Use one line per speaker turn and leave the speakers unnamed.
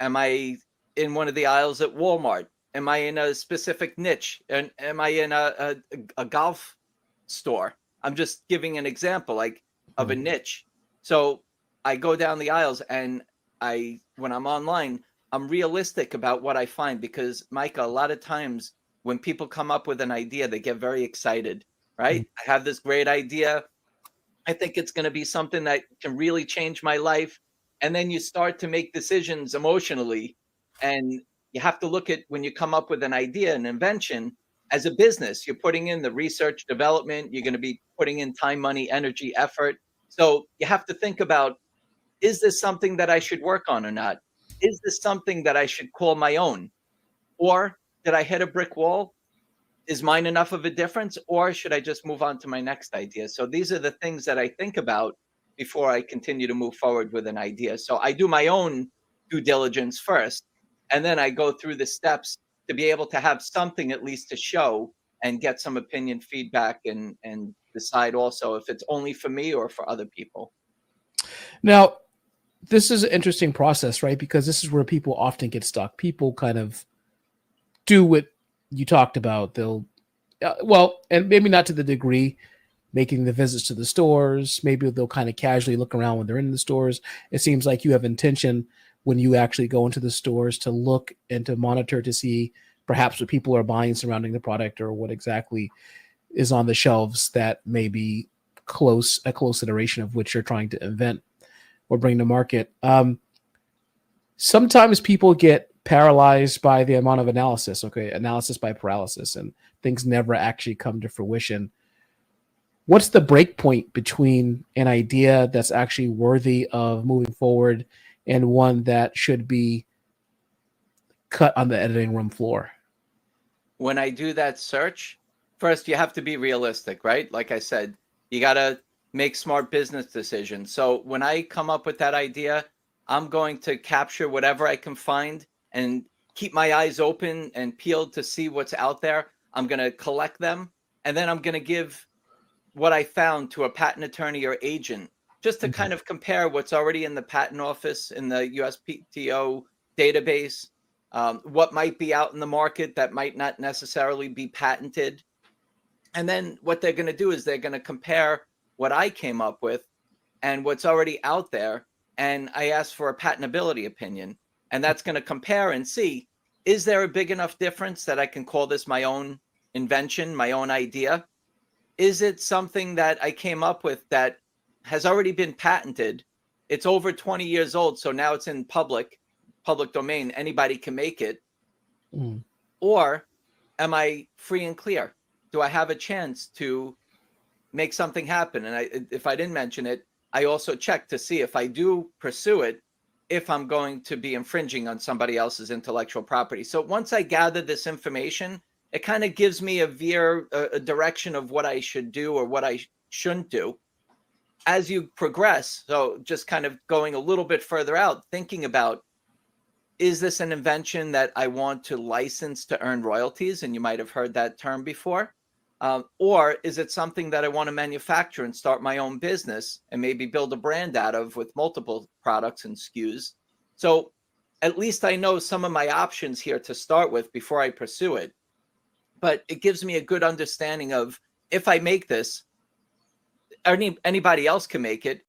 Am I in one of the aisles at Walmart? Am I in a specific niche? And am I in a golf store? I'm just giving an example, like, of a
Mhm.
niche. So I go down the aisles, and when I'm online, I'm realistic about what I find, because Micah, a lot of times when people come up with an idea, they get very excited,
Mhm.
right? I have this great idea. I think it's going to be something that can really change my life. And then you start to make decisions emotionally. And you have to look at, when you come up with an idea, an invention, as a business, you're putting in the research development, you're going to be putting in time, money, energy, effort. So you have to think about, is this something that I should work on or not? Is this something that I should call my own? Or did I hit a brick wall? Is mine enough of a difference, or should I just move on to my next idea? So these are the things that I think about before I continue to move forward with an idea. So I do my own due diligence first, and then I go through the steps to be able to have something at least to show and get some opinion feedback, and decide also if it's only for me or for other people.
Now, this is an interesting process, right? Because this is where people often get stuck. People kind of do what you talked about. They'll, well, and maybe not to the degree making the visits to the stores. Maybe they'll kind of casually look around when they're in the stores. It seems like you have intention when you actually go into the stores to look and to monitor to see perhaps what people are buying surrounding the product or what exactly is on the shelves that may be a close iteration of which you're trying to invent or bring to market. Sometimes people get paralyzed by the amount of analysis, okay, analysis by paralysis, and things never actually come to fruition. What's the break point between an idea that's actually worthy of moving forward and one that should be cut on the editing room floor?
When I do that search, first you have to be realistic, right? Like I said, you got to make smart business decisions. So when I come up with that idea, I'm going to capture whatever I can find and keep my eyes open and peeled to see what's out there. I'm going to collect them, and then I'm going to give what I found to a patent attorney or agent, just to
Mhm.
kind of compare what's already in the patent office, in the USPTO database, what might be out in the market that might not necessarily be patented. And then what they're going to do is they're going to compare what I came up with and what's already out there. And I asked for a patentability opinion. And that's going to compare and see, is there a big enough difference that I can call this my own invention, my own idea? Is it something that I came up with that has already been patented? It's over 20 years old, so now it's in public domain. Anybody can make it.
Mm.
Or am I free and clear? Do I have a chance to make something happen? And if I didn't mention it, I also check to see, if I do pursue it, if I'm going to be infringing on somebody else's intellectual property. So once I gather this information, it kind of gives me a direction of what I should do or what I shouldn't do as you progress. So just kind of going a little bit further out, thinking about, is this an invention that I want to license to earn royalties? And you might have heard that term before. Or is it something that I want to manufacture and start my own business and maybe build a brand out of with multiple products and SKUs? So at least I know some of my options here to start with before I pursue it. But it gives me a good understanding of, if I make this, anybody else can make it.